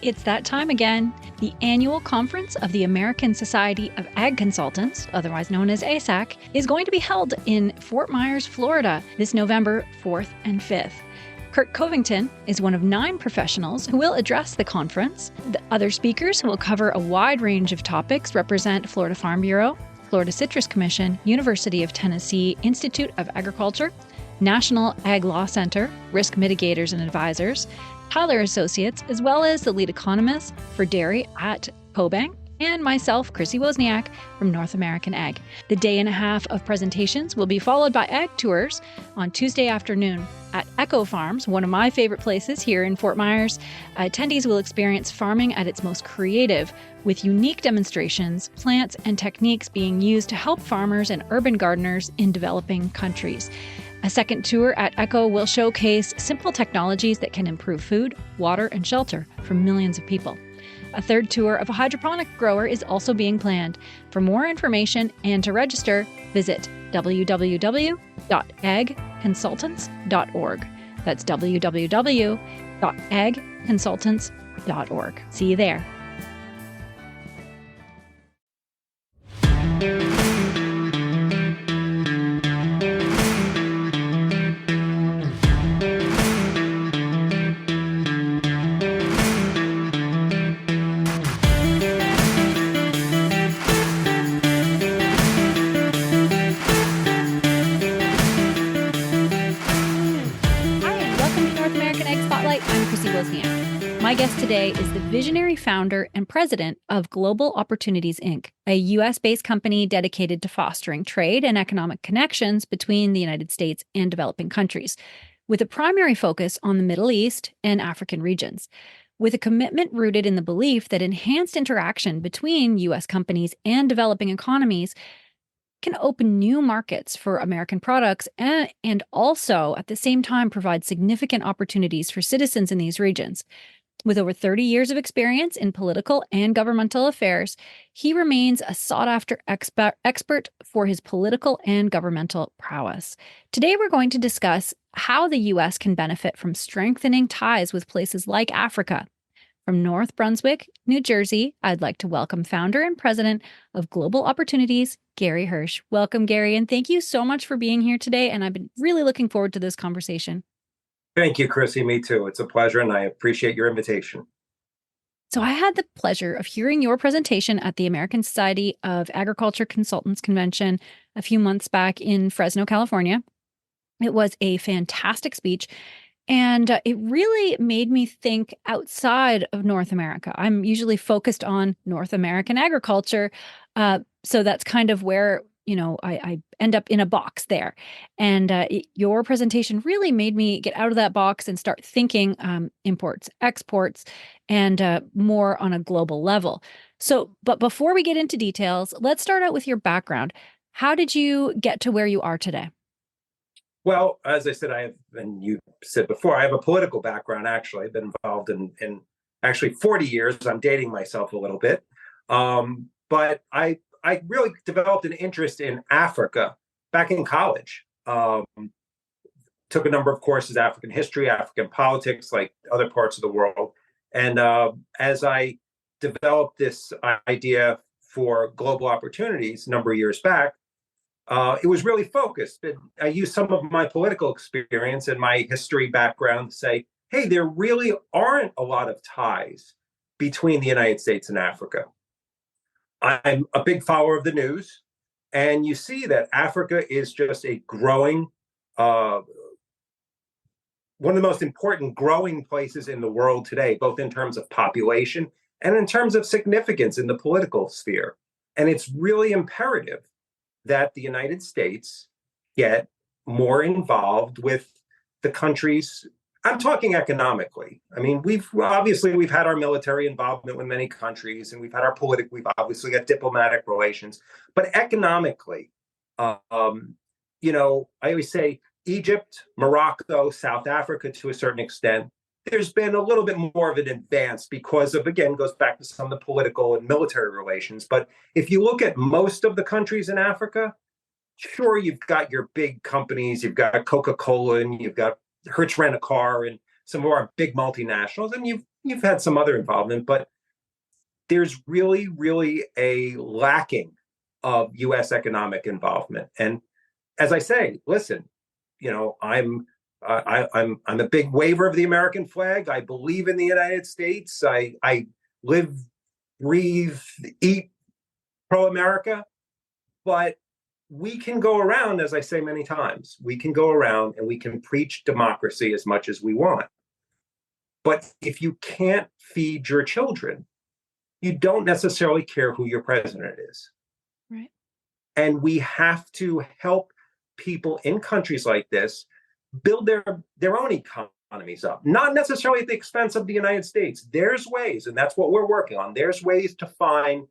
It's that time again. The annual conference of the American Society of Ag Consultants, otherwise known as ASAC, is going to be held in Fort Myers, Florida, this November 4th and 5th. Kurt Covington is one of 9 professionals who will address the conference. The other speakers who will cover a wide range of topics represent Florida Farm Bureau, Florida Citrus Commission, University of Tennessee Institute of Agriculture, National Ag Law Center, Risk Mitigators and Advisors, Tyler Associates, as well as the lead economist for dairy at CoBank, and myself, Chrissy Wozniak from North American Ag. The day and a half of presentations will be followed by ag tours on Tuesday afternoon at Echo Farms, one of my favorite places here in Fort Myers. Attendees will experience farming at its most creative, with unique demonstrations, plants, and techniques being used to help farmers and urban gardeners in developing countries. A second tour at Echo will showcase simple technologies that can improve food, water, and shelter for millions of people. A third tour of a hydroponic grower is also being planned. For more information and to register, visit www.agconsultants.org. That's www.agconsultants.org. See you there. My guest today is the visionary founder and president of Global Opportunities, Inc., a U.S.-based company dedicated to fostering trade and economic connections between the United States and developing countries, with a primary focus on the Middle East and African regions. With a commitment rooted in the belief that enhanced interaction between U.S. companies and developing economies can open new markets for American products and also, at the same time, provide significant opportunities for citizens in these regions. With over 30 years of experience in political and governmental affairs, he remains a sought-after expert for his political and governmental prowess. Today, we're going to discuss how the U.S. can benefit from strengthening ties with places like Africa. From North Brunswick, New Jersey, I'd like to welcome founder and president of Global Opportunities, Gary Hirsch. Welcome, Gary, and thank you so much for being here today, and I've been really looking forward to this conversation. Thank you, Chrissy. Me too. It's a pleasure, and I appreciate your invitation. So I had the pleasure of hearing your presentation at the American Society of Agriculture Consultants Convention a few months back in Fresno, California. It was a fantastic speech, and it really made me think outside of North America. I'm usually focused on North American agriculture, so that's kind of where I end up in a box there. And your presentation really made me get out of that box and start thinking imports, exports, and more on a global level. But before we get into details, let's start out with your background. How did you get to where you are today? Well, as I said, and you said before, I have a political background, actually. I've been involved in actually 40 years. I'm dating myself a little bit. But I really developed an interest in Africa back in college. Took a number of courses, African history, African politics, like other parts of the world. And as I developed this idea for Global Opportunities a number of years back, it was really focused. I used some of my political experience and my history background to say, hey, there really aren't a lot of ties between the United States and Africa. I'm a big follower of the news, and you see that Africa is just a growing, one of the most important growing places in the world today, both in terms of population and in terms of significance in the political sphere. And it's really imperative that the United States get more involved with the countries. I'm talking economically. I mean, we've had our military involvement with many countries, and we've obviously got diplomatic relations. But economically, I always say Egypt, Morocco, South Africa to a certain extent, there's been a little bit more of an advance because of, again, goes back to some of the political and military relations. But if you look at most of the countries in Africa, sure, you've got your big companies, you've got Coca-Cola, and you've got Hirsch Rent-A-Car and some of our big multinationals, and you've you've had some other involvement, but there's really, really a lacking of U.S. economic involvement. And as I say, listen, I'm a big waver of the American flag. I believe in the United States. I live, breathe, eat pro-America. But we can go around, as I say many times, we can go around and we can preach democracy as much as we want. But if you can't feed your children, you don't necessarily care who your president is. Right. And we have to help people in countries like this build their own economies up, not necessarily at the expense of the United States. There's ways, and that's what we're working on. There's ways to find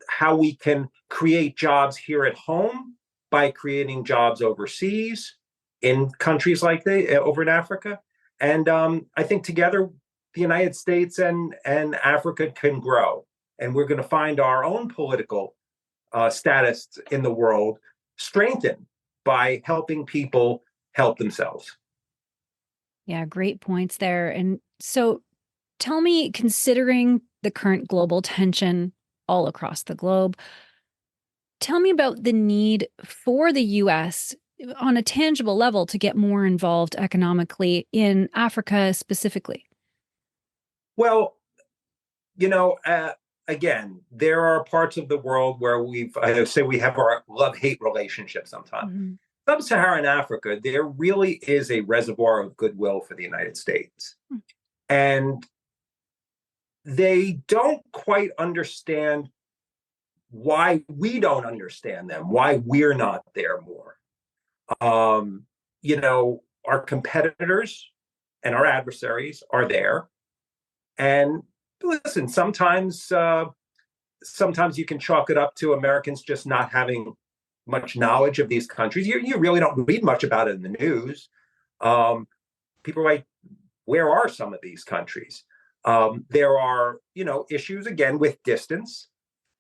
how we can create jobs here at home by creating jobs overseas in countries like over in Africa. And I think together, the United States and Africa can grow. And we're going to find our own political status in the world strengthened by helping people help themselves. Yeah, great points there. And so tell me, considering the current global tension all across the globe, tell me about the need for the U.S. on a tangible level to get more involved economically in Africa specifically. Well, again, there are parts of the world where I say we have our love-hate relationship sometimes. Mm-hmm. Sub-Saharan Africa, there really is a reservoir of goodwill for the United States. Mm-hmm. And they don't quite understand why we don't understand them, why we're not there more. Our competitors and our adversaries are there. And listen, sometimes you can chalk it up to Americans just not having much knowledge of these countries. You really don't read much about it in the news. People are like, where are some of these countries? There are, issues, again, with distance.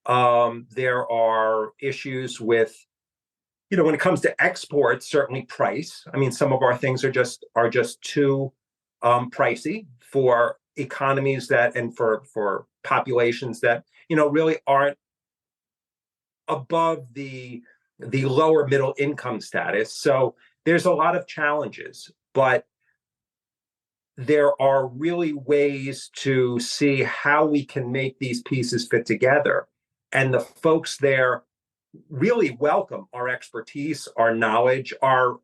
There are issues with, when it comes to exports, certainly price. I mean, some of our things are just too pricey for economies and for populations that, really aren't above the lower middle income status. So there's a lot of challenges, but there are really ways to see how we can make these pieces fit together. And the folks there really welcome our expertise, our knowledge, our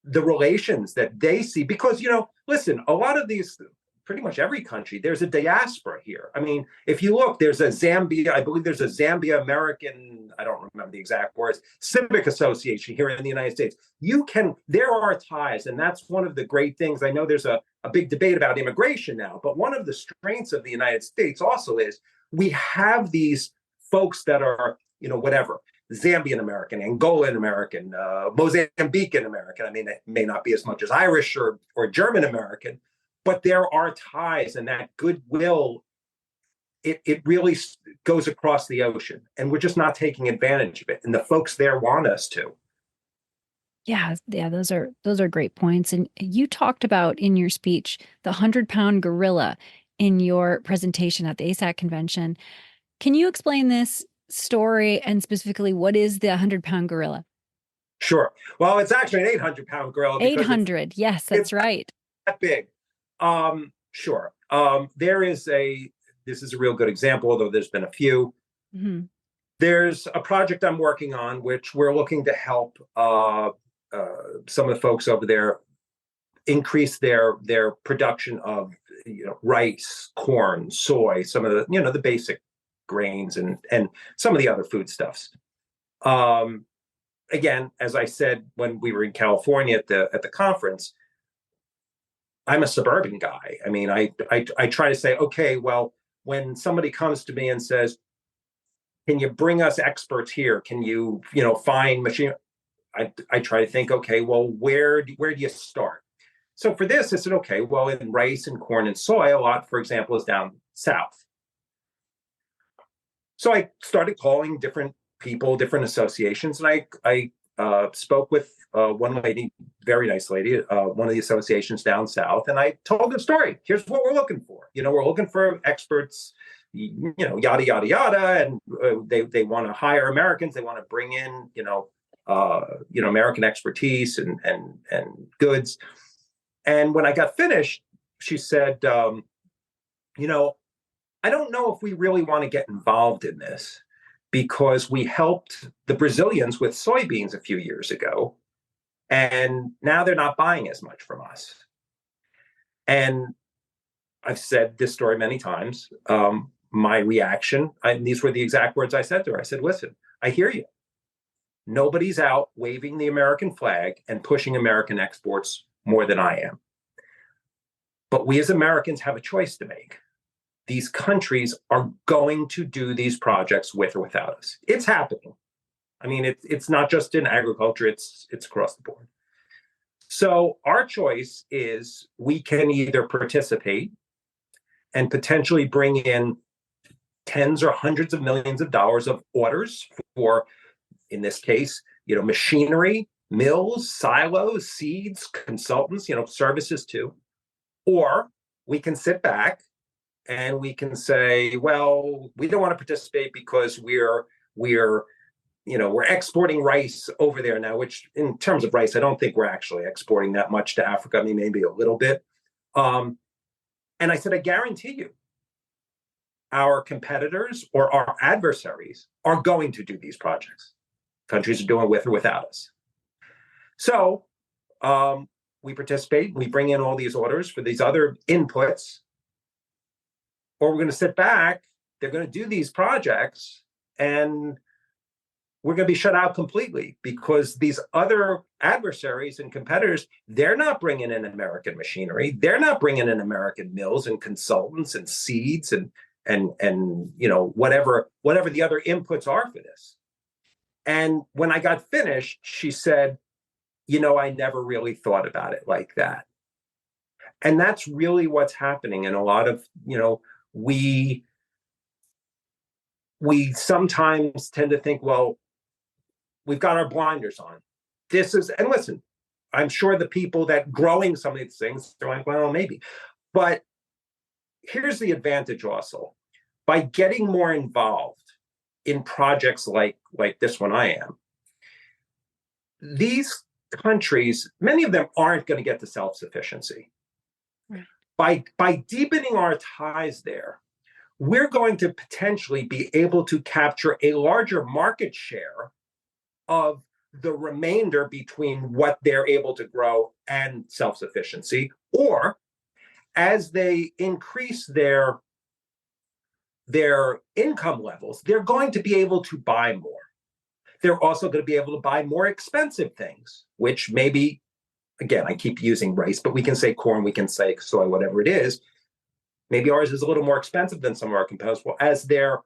the relations that they see. Because, listen, a lot of these, pretty much every country, there's a diaspora here. I mean, if you look, there's a Zambia, I believe there's a Zambia American, I don't remember the exact words, Civic Association here in the United States. There are ties, and that's one of the great things. I know there's a big debate about immigration now, but one of the strengths of the United States also is we have these folks that are, whatever, Zambian American, Angolan American, Mozambican American. I mean, it may not be as much as Irish or German American, but there are ties, and that goodwill, it really goes across the ocean, and we're just not taking advantage of it. And the folks there want us to. Yeah, those are great points. And you talked about in your speech the 100-pound gorilla in your presentation at the ASAC convention. Can you explain this story, and specifically, what is the 100-pound gorilla? Sure. Well, it's actually an 800-pound gorilla. 800. Yes, that's right. That big. Sure. This is a real good example, although there's been a few. Mm-hmm. There's a project I'm working on, which we're looking to help some of the folks over there increase their production of rice, corn, soy, some of the the basic grains and some of the other foodstuffs. Again, as I said when we were in California at the conference, I'm a suburban guy. I mean, I try to say, okay, well, when somebody comes to me and says, can you bring us experts here? Can you, find machine? I try to think, okay, well, where do you start? So for this, I said, okay, well, in rice and corn and soy, a lot, for example, is down south. So I started calling different people, different associations, and I spoke with one lady, very nice lady, one of the associations down south, and I told the story. Here's what we're looking for. We're looking for experts, yada yada yada, and they want to hire Americans. They want to bring in, American expertise and goods. And when I got finished, she said, I don't know if we really want to get involved in this because we helped the Brazilians with soybeans a few years ago, and now they're not buying as much from us. And I've said this story many times. My reaction, these were the exact words I said to her. I said, listen, I hear you. Nobody's out waving the American flag and pushing American exports more than I am. But we as Americans have a choice to make. These countries are going to do these projects with or without us. It's happening. I mean, it's not just in agriculture, it's across the board. So our choice is we can either participate and potentially bring in tens or hundreds of millions of dollars of orders for, in this case, machinery, mills, silos, seeds, consultants, services too. Or we can sit back and we can say, well, we don't want to participate because we're exporting rice over there now, which in terms of rice, I don't think we're actually exporting that much to Africa. I mean, maybe a little bit. And I said, I guarantee you, our competitors or our adversaries are going to do these projects. Countries are doing with or without us. So we participate, we bring in all these orders for these other inputs, or we're going to sit back, they're going to do these projects, and we're going to be shut out completely because these other adversaries and competitors, they're not bringing in American machinery. They're not bringing in American mills and consultants and seeds and whatever the other inputs are for this. And when I got finished, she said, I never really thought about it like that. And that's really what's happening. And a lot of, we sometimes tend to think, well, we've got our blinders on. And listen, I'm sure the people that growing some of these things, they're like, well, maybe. But here's the advantage also. By getting more involved in projects like this one I am, these countries, many of them aren't going to get to self-sufficiency. Right. By deepening our ties there, we're going to potentially be able to capture a larger market share of the remainder between what they're able to grow and self-sufficiency, or as they increase their income levels, they're going to be able to buy more. They're also going to be able to buy more expensive things, which maybe, again, I keep using rice, but we can say corn, we can say soy, whatever it is. Maybe ours is a little more expensive than some of our competitors. Well, as their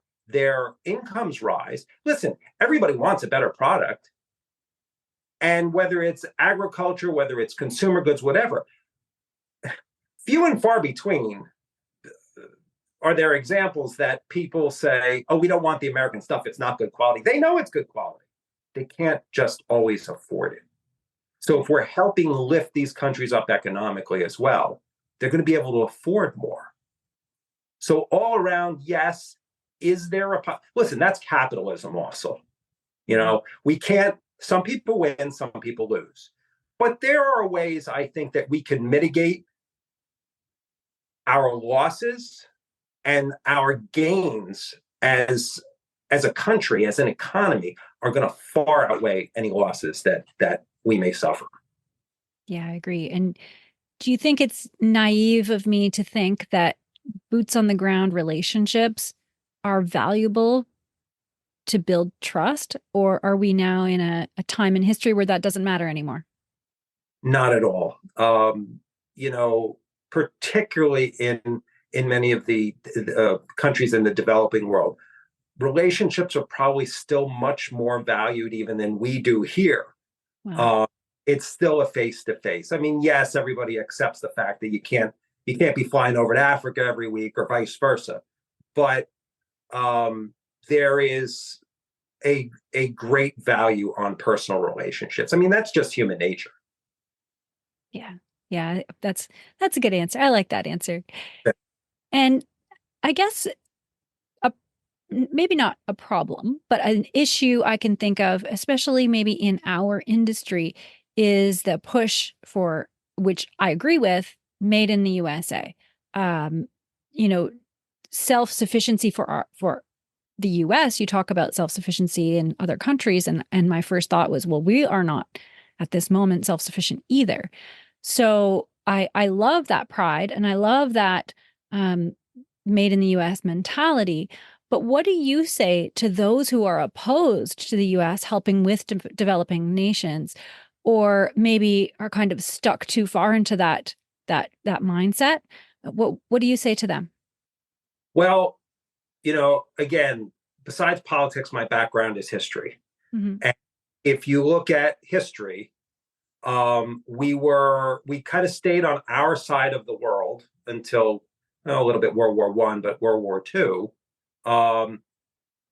incomes rise, listen, everybody wants a better product. And whether it's agriculture, whether it's consumer goods, whatever, few and far between are there examples that people say, oh, we don't want the American stuff. It's not good quality. They know it's good quality. They can't just always afford it. So if we're helping lift these countries up economically as well, they're going to be able to afford more. So all around, yes, is there listen, that's capitalism also. We can't, some people win, some people lose. But there are ways, I think, that we can mitigate our losses and our gains as a country, as an economy, are going to far outweigh any losses that we may suffer. Yeah, I agree. And do you think it's naive of me to think that boots on the ground relationships are valuable to build trust? Or are we now in a time in history where that doesn't matter anymore? Not at all. Particularly in many of the countries in the developing world, relationships are probably still much more valued even than we do here. Wow. It's still a face-to-face. I mean, yes, everybody accepts the fact that you can't be flying over to Africa every week or vice versa, but there is a great value on personal relationships. I mean, that's just human nature. Yeah. Yeah, that's a good answer. I like that answer. And I guess a maybe not a problem, but an issue I can think of, especially maybe in our industry, is the push for, which I agree with, made in the USA. Um, you know, self-sufficiency for the US, you talk about self-sufficiency in other countries, and my first thought was, well, we are not at this moment self-sufficient either. So I love that pride and I love that um, made in the US mentality. But what do you say to those who are opposed to the US helping with developing nations, or maybe are kind of stuck too far into that mindset? What do you say to them? Well, again, besides politics, my background is history. Hmm. And if you look at history, we kind of stayed on our side of the world until a little bit World War One, but World War Two. The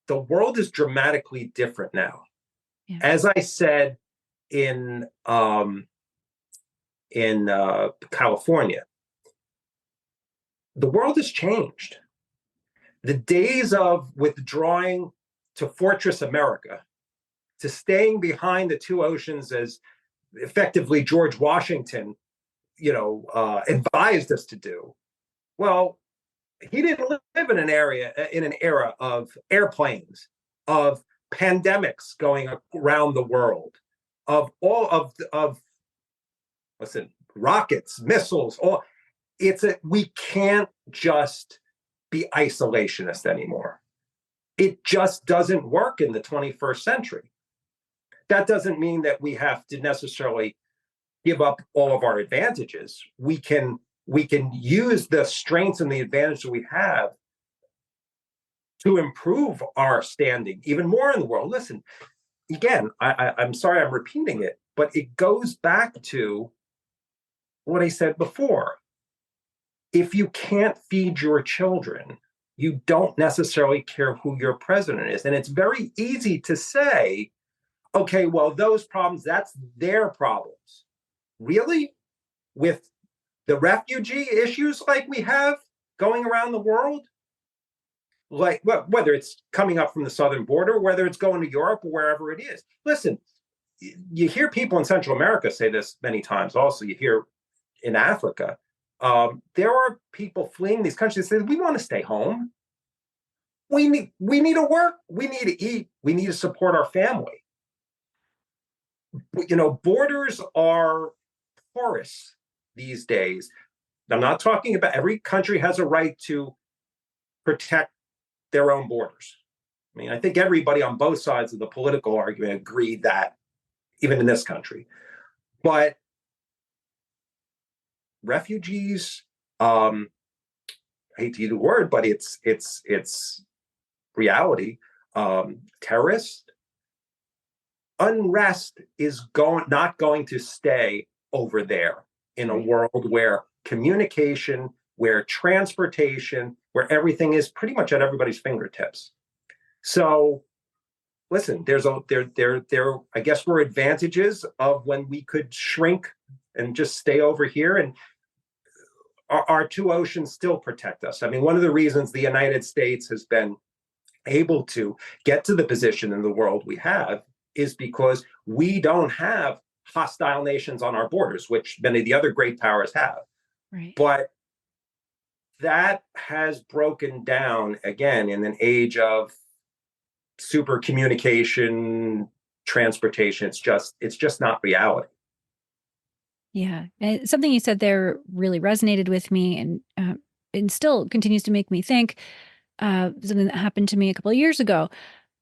world is dramatically different now. Yeah. As I said in California, the world has changed. The days of withdrawing to Fortress America, to staying behind the two oceans as effectively George Washington, advised us to do. Well, he didn't live in an era of airplanes, of pandemics going around the world, of all of listen, rockets, missiles. All we can't just be isolationist anymore. It just doesn't work in the 21st century. That doesn't mean that we have to necessarily give up all of our advantages. We can use the strengths and the advantage that we have to improve our standing even more in the world. Listen, again, I'm sorry I'm repeating it, but it goes back to what I said before. If you can't feed your children, you don't necessarily care who your president is. And it's very easy to say, okay, well, those problems, that's their problems. Really? With the refugee issues like we have going around the world? Like, well, whether it's coming up from the southern border, whether it's going to Europe or wherever it is. Listen, you hear people in Central America say this many times. Also, you hear in Africa, there are people fleeing these countries that say, we want to stay home. We need to work. We need to eat. We need to support our family. Borders are porous these days. I'm not talking about every country has a right to protect their own borders. I mean, I think everybody on both sides of the political argument agreed that, even in this country. But refugees, I hate to use the word, but it's reality. Terrorist unrest is not going to stay over there in a world where communication, where transportation, where everything is pretty much at everybody's fingertips. So listen, I guess we're advantages of when we could shrink and just stay over here, and our two oceans still protect us. I mean, one of the reasons the United States has been able to get to the position in the world we have is because we don't have hostile nations on our borders, which many of the other great powers have. Right. But that has broken down again in an age of super communication, transportation. It's just not reality. Yeah. And something you said there really resonated with me, and still continues to make me think. Something that happened to me a couple of years ago,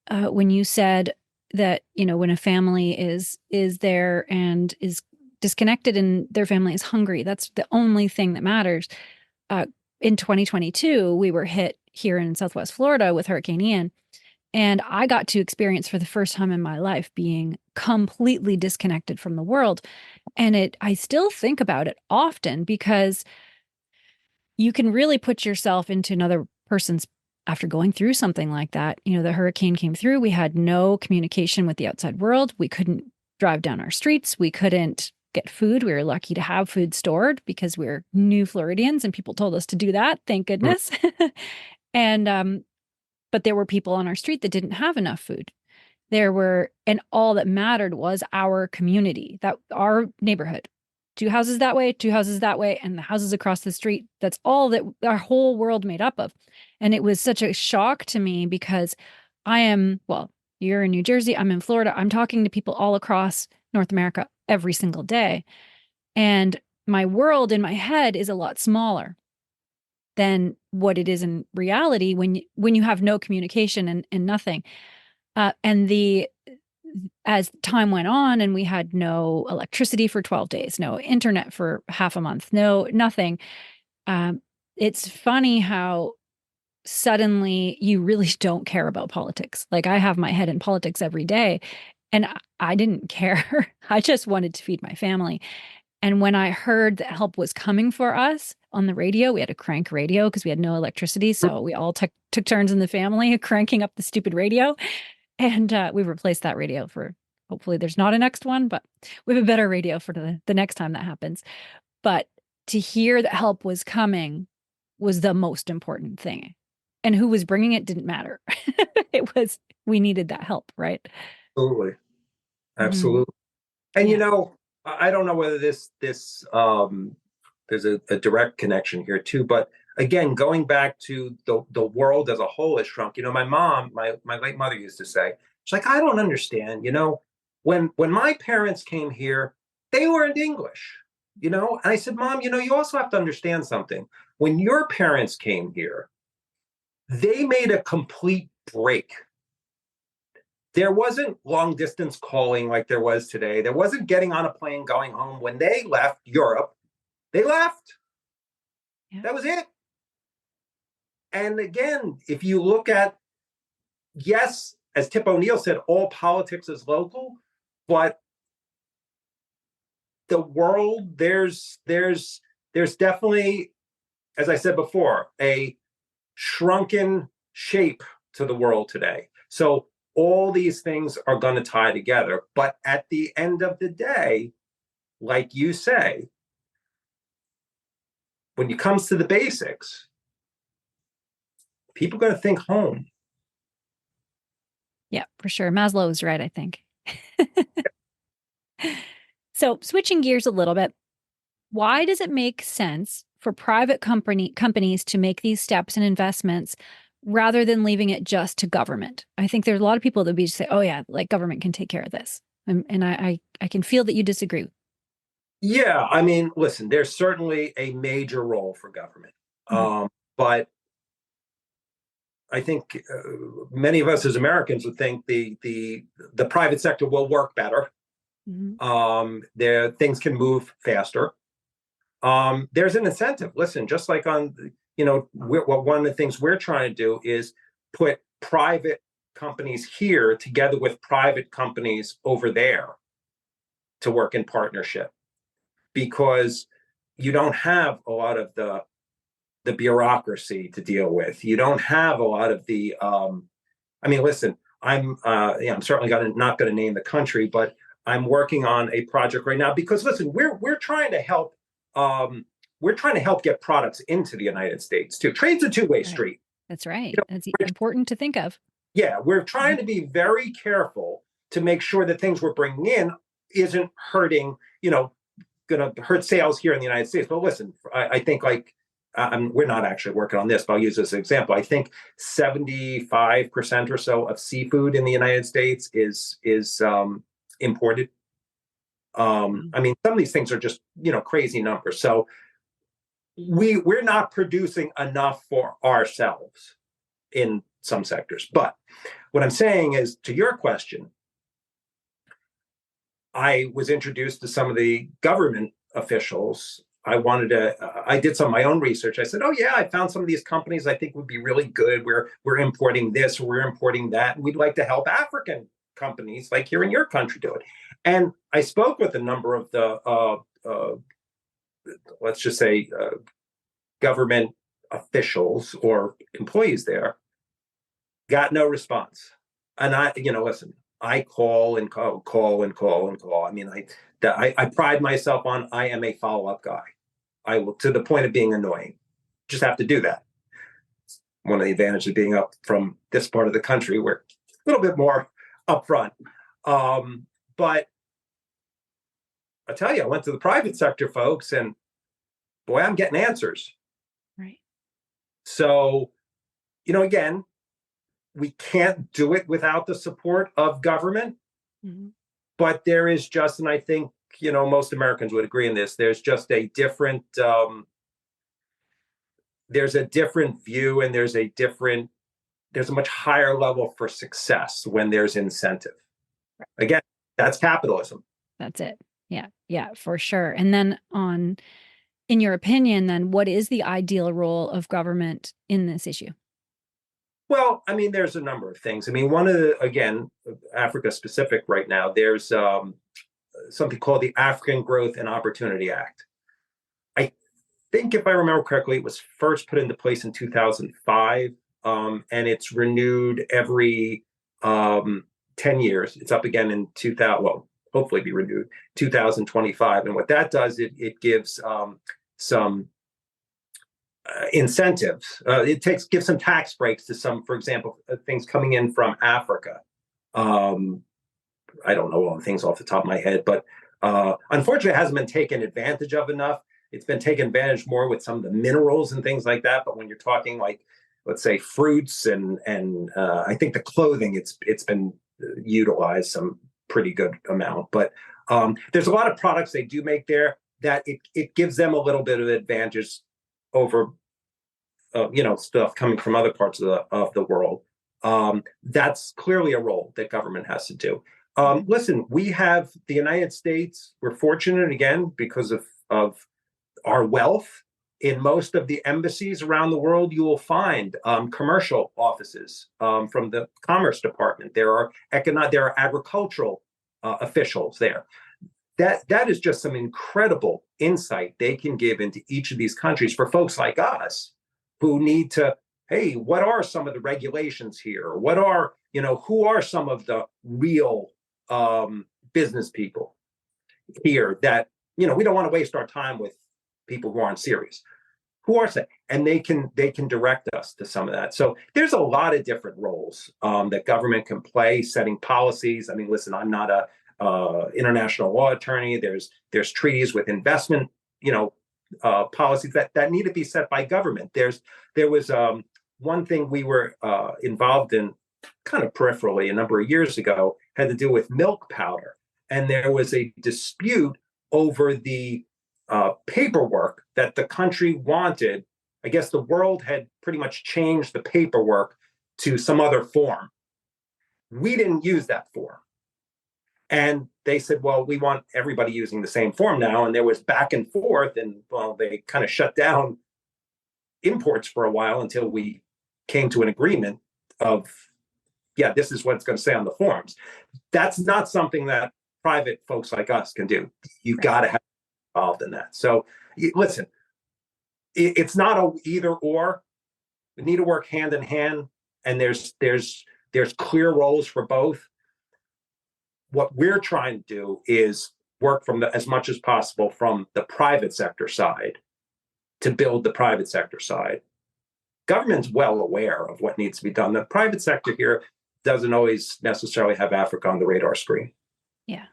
when you said that, when a family is there and is disconnected and their family is hungry, that's the only thing that matters. In 2022, we were hit here in Southwest Florida with Hurricane Ian. And I got to experience for the first time in my life being completely disconnected from the world. And I still think about it often because you can really put yourself into another person's after going through something like that, the hurricane came through. We had no communication with the outside world. We couldn't drive down our streets. We couldn't get food. We were lucky to have food stored because we're new Floridians and people told us to do that. Thank goodness. And but there were people on our street that didn't have enough food. And all that mattered was our community, that our neighborhood. 2 houses that way, 2 houses that way, and the houses across the street. That's all that our whole world made up of. And it was such a shock to me because you're in New Jersey, I'm in Florida. I'm talking to people all across North America every single day. And my world in my head is a lot smaller than what it is in reality when you have no communication and nothing. As time went on and we had no electricity for 12 days, no internet for half a month, no nothing. It's funny how suddenly you really don't care about politics. Like I have my head in politics every day and I didn't care. I just wanted to feed my family. And when I heard that help was coming for us on the radio, we had a crank radio because we had no electricity. So we all took turns in the family cranking up the stupid radio. And we replaced that radio for, hopefully there's not a next one, but we have a better radio for the next time that happens. But to hear that help was coming was the most important thing. And who was bringing it didn't matter. We needed that help, right? Absolutely. Absolutely. Mm-hmm. And I don't know whether this there's a direct connection here too, but again, going back to the world as a whole has shrunk. My mom, my late mother used to say, she's like, I don't understand. When my parents came here, they learned English. And I said, Mom, you also have to understand something. When your parents came here, they made a complete break. There wasn't long distance calling like there was today. There wasn't getting on a plane, going home. When they left Europe, they left. Yeah. That was it. And again, if you look at, yes, as Tip O'Neill said, all politics is local, but the world, there's definitely, as I said before, a shrunken shape to the world today. So all these things are going to tie together. But at the end of the day, like you say, when it comes to the basics, people are going to think home. Yeah, for sure. Maslow was right, I think. So switching gears a little bit, why does it make sense for private companies to make these steps and investments rather than leaving it just to government? I think there's a lot of people that would just say, oh yeah, like government can take care of this. And I can feel that you disagree. Yeah, I mean, listen, there's certainly a major role for government. But I think many of us as Americans would think the private sector will work better. Things can move faster. There's an incentive. Listen, just like on, one of the things we're trying to do is put private companies here together with private companies over there to work in partnership, because you don't have a lot of the bureaucracy to deal with. You don't have a lot of the. Listen, I'm certainly not going to name the country, but I'm working on a project right now because listen, we're trying to help. We're trying to help get products into the United States too. Trade's a two-way street. That's right. That's important to think of. Yeah, we're trying to be very careful to make sure that things we're bringing in isn't hurting. Going to hurt sales here in the United States. But listen, I think we're not actually working on this, but I'll use this as an example. I think 75% or so of seafood in the United States is imported. Some of these things are just, crazy numbers. So we're not producing enough for ourselves in some sectors. But what I'm saying is, to your question, I was introduced to some of the government officials. I did some of my own research. I said, oh yeah, I found some of these companies I think would be really good. We're importing this, we're importing that, and we'd like to help African companies like here in your country do it. And I spoke with a number of the, let's just say, government officials or employees there. Got no response. And listen, I call and call and call and call. I mean, I pride myself on I am a follow-up guy. I will, to the point of being annoying. Just have to do that. One of the advantages of being up from this part of the country, we're a little bit more upfront. But I tell you, I went to the private sector folks, and boy, I'm getting answers. Right. So, again, we can't do it without the support of government. Mm-hmm. But there is just, and I think, most Americans would agree in this, there's just a different, there's a different view, and there's a much higher level for success when there's incentive. Again, that's capitalism. That's it. Yeah. Yeah, for sure. And then in your opinion, then what is the ideal role of government in this issue? Well, I mean, there's a number of things. I mean, one of the, again, Africa specific right now, there's something called the African Growth and Opportunity Act. I think, if I remember correctly, it was first put into place in 2005, and it's renewed every 10 years. It's up again in 2000, well, hopefully be renewed 2025. And what that does, it gives some incentives. It gives some tax breaks to some, for example, things coming in from Africa. I don't know all the things off the top of my head, but unfortunately, it hasn't been taken advantage of enough. It's been taken advantage more with some of the minerals and things like that. But when you're talking like, let's say, fruits and I think the clothing, it's been utilized some pretty good amount. But there's a lot of products they do make there that it gives them a little bit of advantage over stuff coming from other parts of the world. That's clearly a role that government has to do. Listen, we have the United States. We're fortunate, again, because of our wealth. In most of the embassies around the world, you will find commercial offices from the Commerce Department. There are agricultural officials there. That is just some incredible insight they can give into each of these countries for folks like us who need to, hey, what are some of the regulations here? What are, who are some of the real business people here that, we don't want to waste our time with people who aren't serious. Who are they? And they can direct us to some of that. So there's a lot of different roles that government can play, setting policies. I mean, listen, I'm not a international law attorney. There's treaties with investment, policies that need to be set by government. There was one thing we were involved in kind of peripherally a number of years ago, had to do with milk powder. And there was a dispute over the paperwork that the country wanted. I guess the world had pretty much changed the paperwork to some other form. We didn't use that form. And they said, well, we want everybody using the same form now. And there was back and forth. And, well, they kind of shut down imports for a while until we came to an agreement of, yeah, this is what's going to say on the forms. That's not something that private folks like us can do. You've got to have involved in that. So listen, it's not a either or. We need to work hand in hand. And there's clear roles for both. What we're trying to do is work from as much as possible from the private sector side to build the private sector side. Government's well aware of what needs to be done. The private sector here doesn't always necessarily have Africa on the radar screen. Yeah.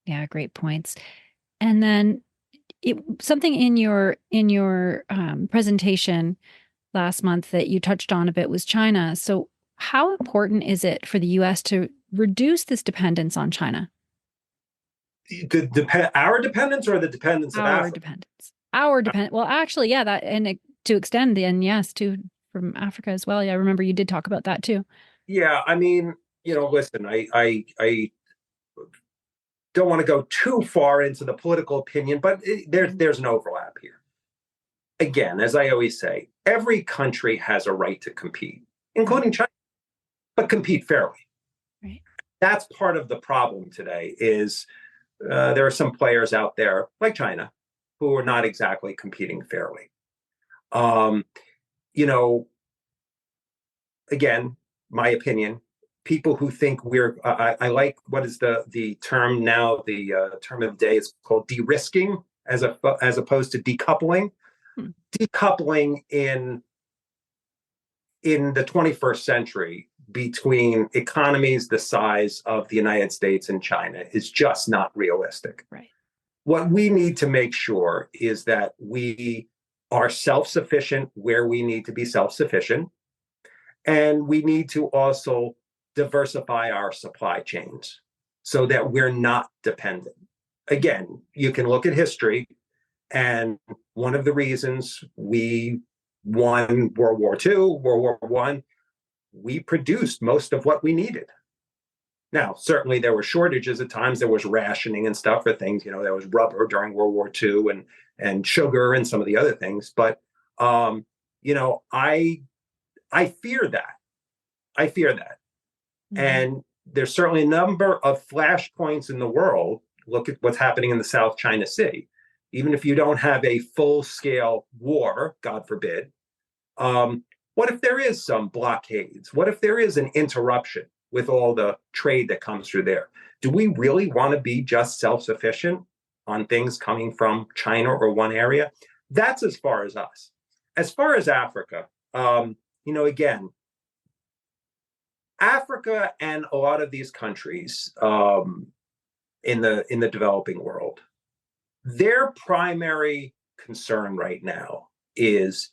Yeah, great points. And then something in your presentation last month that you touched on a bit was China. So how important is it for the U.S. to reduce this dependence on China? Our dependence or the dependence of Africa? Our dependence. Well, actually, yeah, that, and to extend, and yes, from Africa as well. Yeah, I remember you did talk about that too. Yeah, I mean, listen, I don't want to go too far into the political opinion, but there's an overlap here. Again, as I always say, every country has a right to compete, including China, but compete fairly. Right. That's part of the problem today is there are some players out there like China who are not exactly competing fairly. Again, my opinion, people who think I like what is the term now, the term of the day is called de-risking as opposed to decoupling. Hmm. Decoupling in the 21st century between economies the size of the United States and China is just not realistic. Right. What we need to make sure is that we are self-sufficient where we need to be self-sufficient, and we need to also diversify our supply chains so that we're not dependent. Again, you can look at history, and one of the reasons we won World War II, World War I, we produced most of what we needed. Now, certainly there were shortages at times. There was rationing and stuff for things. There was rubber during World War II and sugar and some of the other things. But I fear that. I fear that. Mm-hmm. And there's certainly a number of flashpoints in the world. Look at what's happening in the South China Sea. Even if you don't have a full-scale war, God forbid, what if there is some blockades? What if there is an interruption with all the trade that comes through there? Do we really want to be just self-sufficient on things coming from China or one area? That's as far as us. As far as Africa, again, Africa and a lot of these countries in the developing world, their primary concern right now is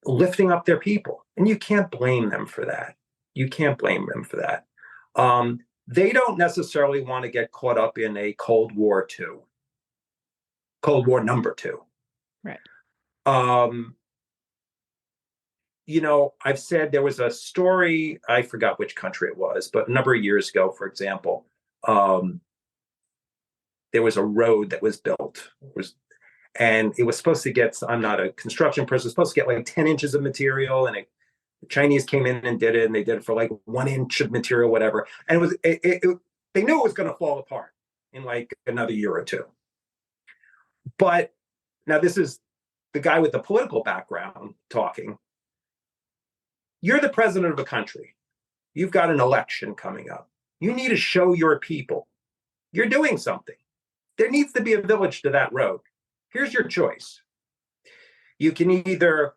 lifting up their people. And you can't blame them for that. You can't blame them for that. They don't necessarily want to get caught up in a Cold War II, Cold War number 2. Right. I've said there was a story, I forgot which country it was, but a number of years ago, for example, there was a road that was built. And it was supposed to get, I'm not a construction person, supposed to get like 10 inches of material. And the Chinese came in and did it. And they did it for like 1 inch of material, whatever. And they knew it was going to fall apart in like another year or two. But now this is the guy with the political background talking. You're the president of a country. You've got an election coming up. You need to show your people you're doing something. There needs to be a village to that road. Here's your choice. You can either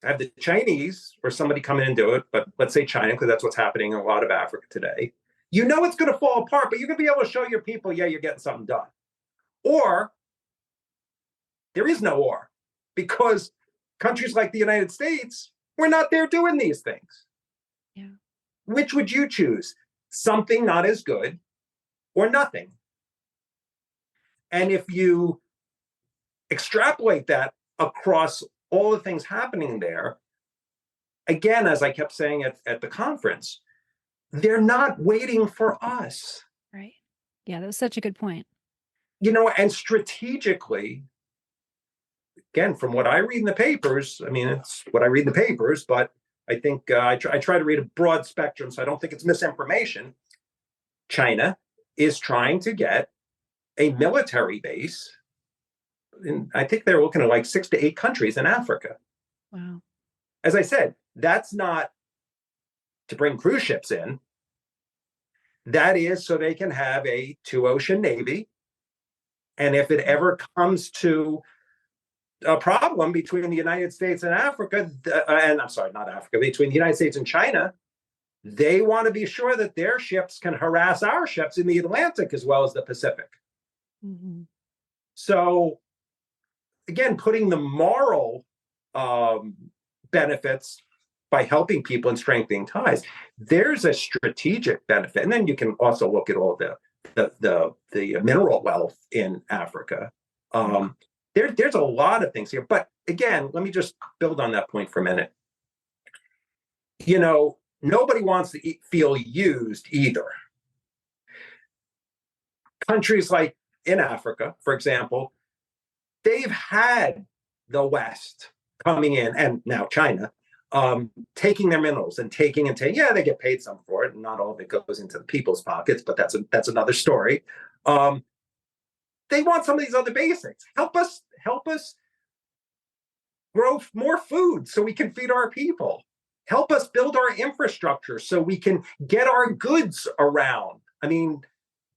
have the Chinese or somebody come in and do it, but let's say China, because that's what's happening in a lot of Africa today. It's going to fall apart, but you're going to be able to show your people, yeah, you're getting something done. Or there is no or, because countries like the United States, we're not there doing these things. Yeah. Which would you choose? Something not as good or nothing? And if you extrapolate that across all the things happening there, again, as I kept saying at the conference, they're not waiting for us. Right. Yeah, that was such a good point. And strategically, again, from what I read in the papers, it's what I read in the papers, but I think I try to read a broad spectrum, so I don't think it's misinformation. China is trying to get a military base, and I think they're looking at like 6 to 8 countries in Africa. Wow. As I said, that's not to bring cruise ships in. That is so they can have a 2-ocean navy. And if it ever comes to a problem between the United States and Africa, between the United States and China, they want to be sure that their ships can harass our ships in the Atlantic as well as the Pacific. Mm-hmm. So, again, putting the moral benefits by helping people and strengthening ties, there's a strategic benefit. And then you can also look at all the mineral wealth in Africa. There's a lot of things here. But again, let me just build on that point for a minute. Nobody wants to feel used either. Countries like in Africa, for example, they've had the West coming in, and now China, taking their minerals and taking. Yeah, they get paid some for it, and not all of it goes into the people's pockets, but that's another story. They want some of these other basics. Help us grow more food so we can feed our people. Help us build our infrastructure so we can get our goods around. I mean,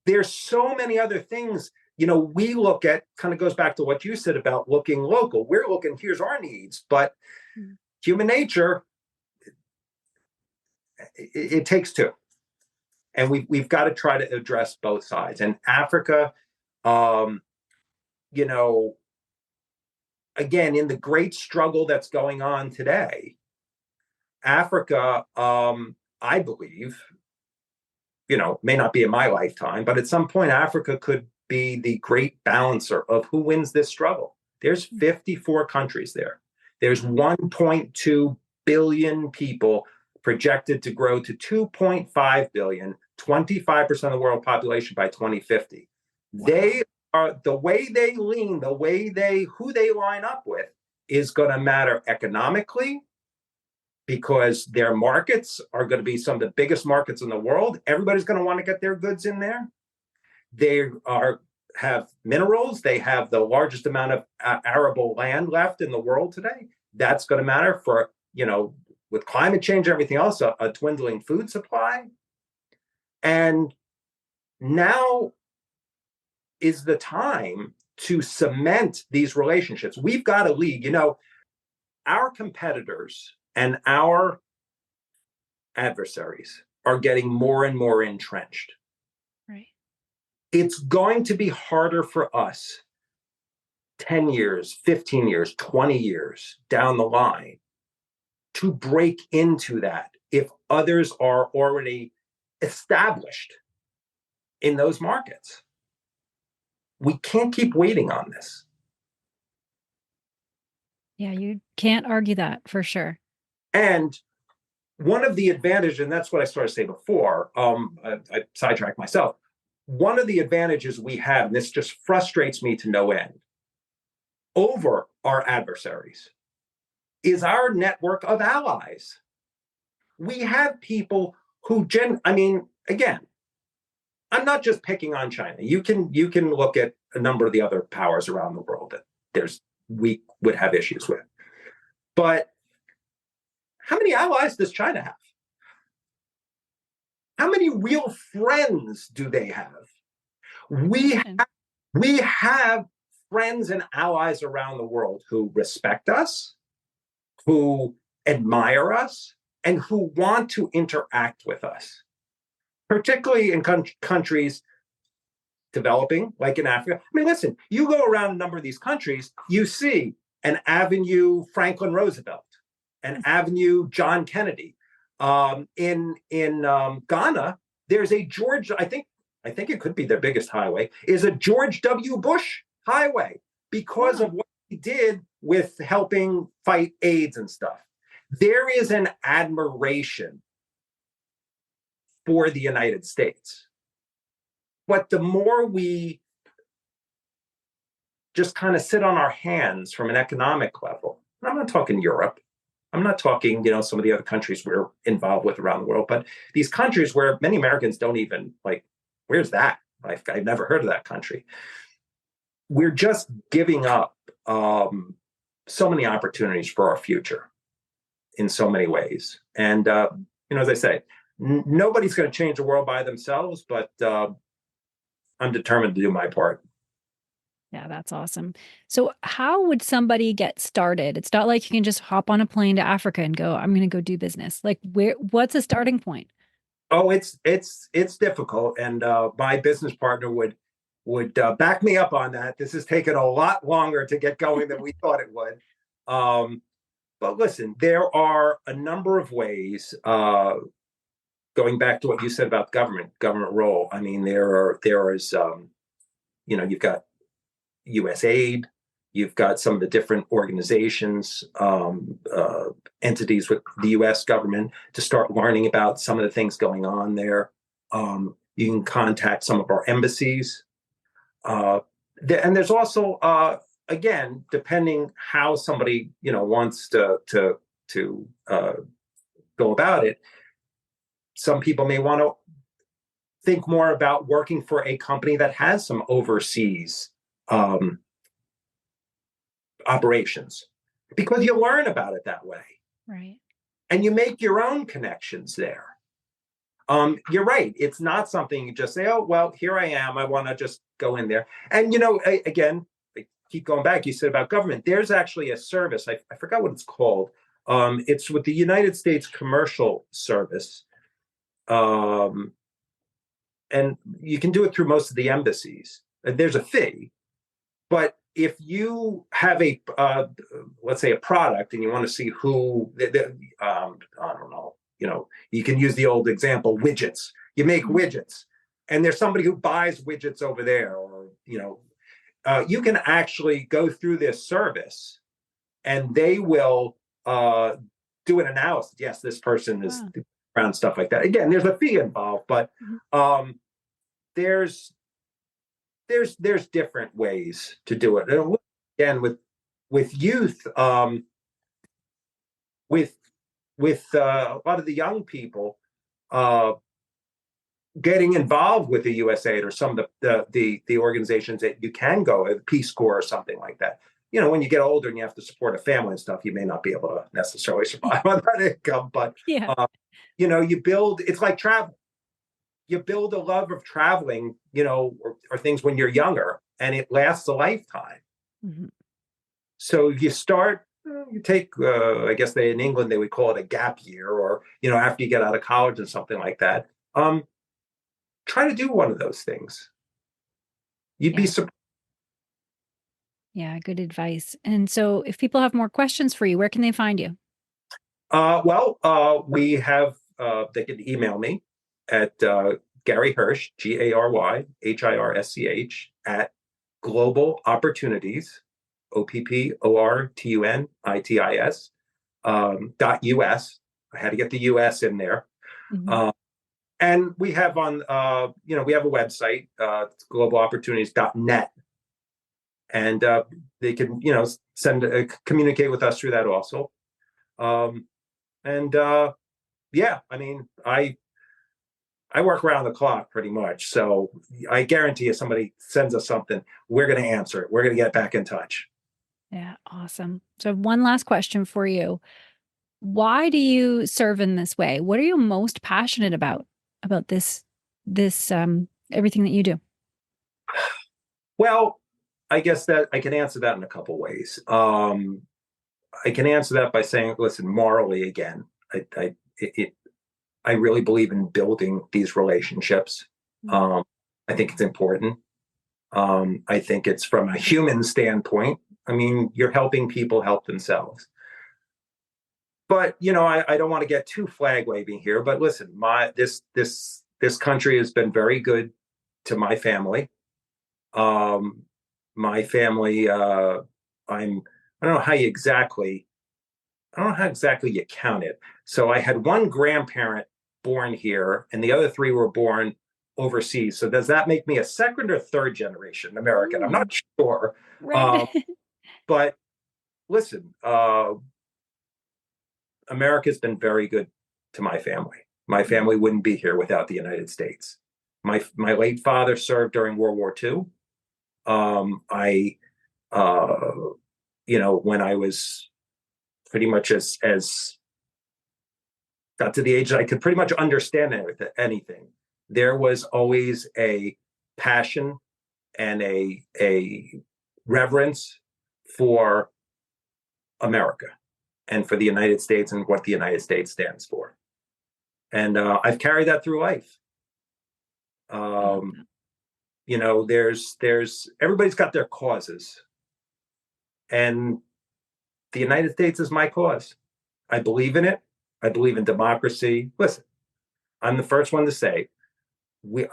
there's so many other things. We look at, kind of goes back to what you said about looking local. We're looking, here's our needs, but human nature, it takes two. And we've got to try to address both sides. And Africa, again, in the great struggle that's going on today, Africa, I believe, may not be in my lifetime, but at some point, Africa could be the great balancer of who wins this struggle. There's 54 countries there. There's 1.2 billion people projected to grow to 2.5 billion, 25% of the world population by 2050. Wow. They are, the way they lean, who they line up with is going to matter economically, because their markets are going to be some of the biggest markets in the world. Everybody's going to want to get their goods in there. They have minerals. They have the largest amount of arable land left in the world today. That's going to matter for, with climate change and everything else, a dwindling food supply. And now is the time to cement these relationships. We've got to lead. Our competitors and our adversaries are getting more and more entrenched. Right. It's going to be harder for us 10 years, 15 years, 20 years down the line to break into that if others are already established in those markets. We can't keep waiting on this. Yeah, you can't argue that for sure. And one of the advantages, and that's what I started to say before, I sidetracked myself. One of the advantages we have, and this just frustrates me to no end, over our adversaries, is our network of allies. We have people who, again, I'm not just picking on China. You can look at a number of the other powers around the world that we would have issues with. But how many allies does China have? How many real friends do they have? We have friends and allies around the world who respect us, who admire us, and who want to interact with us, particularly in countries developing, like in Africa. Listen, you go around a number of these countries, you see an Avenue Franklin Roosevelt, an Avenue John Kennedy. In Ghana, there's a George, I think it could be their biggest highway, is a George W. Bush highway because of what he did with helping fight AIDS and stuff. There is an admiration for the United States. But the more we just kind of sit on our hands from an economic level, I'm not talking Europe, I'm not talking, some of the other countries we're involved with around the world, but these countries where many Americans don't even where's that? I've never heard of that country. We're just giving up so many opportunities for our future in so many ways. And, as I say, nobody's going to change the world by themselves, but I'm determined to do my part. Yeah, that's awesome. So how would somebody get started? It's not like you can just hop on a plane to Africa and go, I'm going to go do business. What's a starting point? Oh, it's difficult. And my business partner would back me up on that. This has taken a lot longer to get going than we thought it would. But listen, there are a number of ways, going back to what you said about government role. There is, you've got USAID, you've got some of the different organizations, entities with the US government to start learning about some of the things going on there. You can contact some of our embassies. And there's also, again, depending how somebody, wants to go about it, some people may want to think more about working for a company that has some overseas operations, because you learn about it that way. Right. and you make your own connections there. You're right. It's not something you just say, oh, well, here I am. I want to just go in there. And, again, I keep going back. You said about government. There's actually a service. I forgot what it's called. It's with the United States Commercial Service. And you can do it through most of the embassies. There's a fee. But if you have let's say a product and you want to see who, I don't know, you can use the old example, widgets. You make widgets, and there's somebody who buys widgets over there, or you can actually go through this service, and they will do an analysis. Yes, this person is around, stuff like that. Again, there's a fee involved, but there's different ways to do it. And again, with youth, with a lot of the young people getting involved with the USAID or some of the organizations that you can go, Peace Corps or something like that. When you get older and you have to support a family and stuff, you may not be able to necessarily survive on that income. But you build. It's like travel. You build a love of traveling, or things when you're younger, and it lasts a lifetime. Mm-hmm. So you start. You take, I guess in England they would call it a gap year, or after you get out of college and something like that. Try to do one of those things. You'd be surprised. Yeah, good advice. And so, if people have more questions for you, where can they find you? We have. They can email me at Gary Hirsch, GaryHirsch @Global Opportunities. OPPORTUNITIS .US. I had to get the US in there. Mm-hmm. And we have we have a website, globalopportunities.net. And they can, communicate with us through that also. I work around the clock pretty much. So I guarantee if somebody sends us something, we're going to answer it. We're going to get back in touch. Yeah, awesome. So one last question for you. Why do you serve in this way? What are you most passionate about this everything that you do? Well, I guess that I can answer that in a couple ways. I can answer that by saying, listen, morally, again, I really believe in building these relationships. I think it's important. I think it's from a human standpoint. I mean, you're helping people help themselves. But, I don't want to get too flag waving here, but listen, this country has been very good to my family. My family, I don't know how exactly you count it. So I had one grandparent born here and the other three were born overseas. So does that make me a second or third generation American? I'm not sure. Right. But listen, America's been very good to my family. My family wouldn't be here without the United States. My late father served during World War II. When I was pretty much as got to the age that I could pretty much understand anything, there was always a passion and a reverence for America and for the United States and what the United States stands for. And I've carried that through life. There's everybody's got their causes. And the United States is my cause. I believe in it. I believe in democracy. Listen, I'm the first one to say,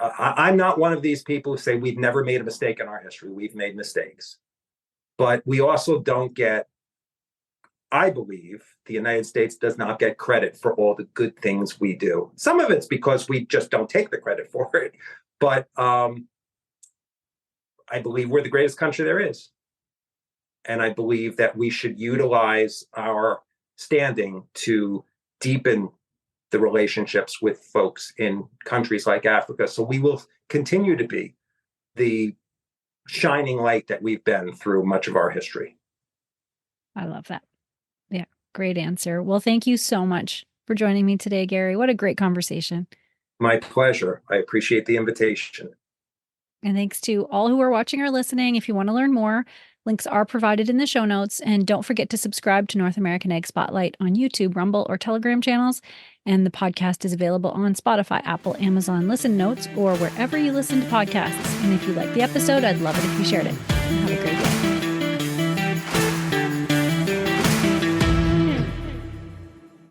I'm not one of these people who say we've never made a mistake in our history. We've made mistakes. But we also don't get, I believe, the United States does not get credit for all the good things we do. Some of it's because we just don't take the credit for it. But I believe we're the greatest country there is. And I believe that we should utilize our standing to deepen the relationships with folks in countries like Africa. So we will continue to be the shining light that we've been through much of our history. I love that. Yeah. Great answer. Well, thank you so much for joining me today, Gary. What a great conversation. My pleasure. I appreciate the invitation. And thanks to all who are watching or listening. If you want to learn more, links are provided in the show notes. And don't forget to subscribe to North American Egg Spotlight on YouTube, Rumble, or Telegram channels. And the podcast is available on Spotify, Apple, Amazon Listen Notes, or wherever you listen to podcasts. And if you like the episode, I'd love it if you shared it. And have a great day.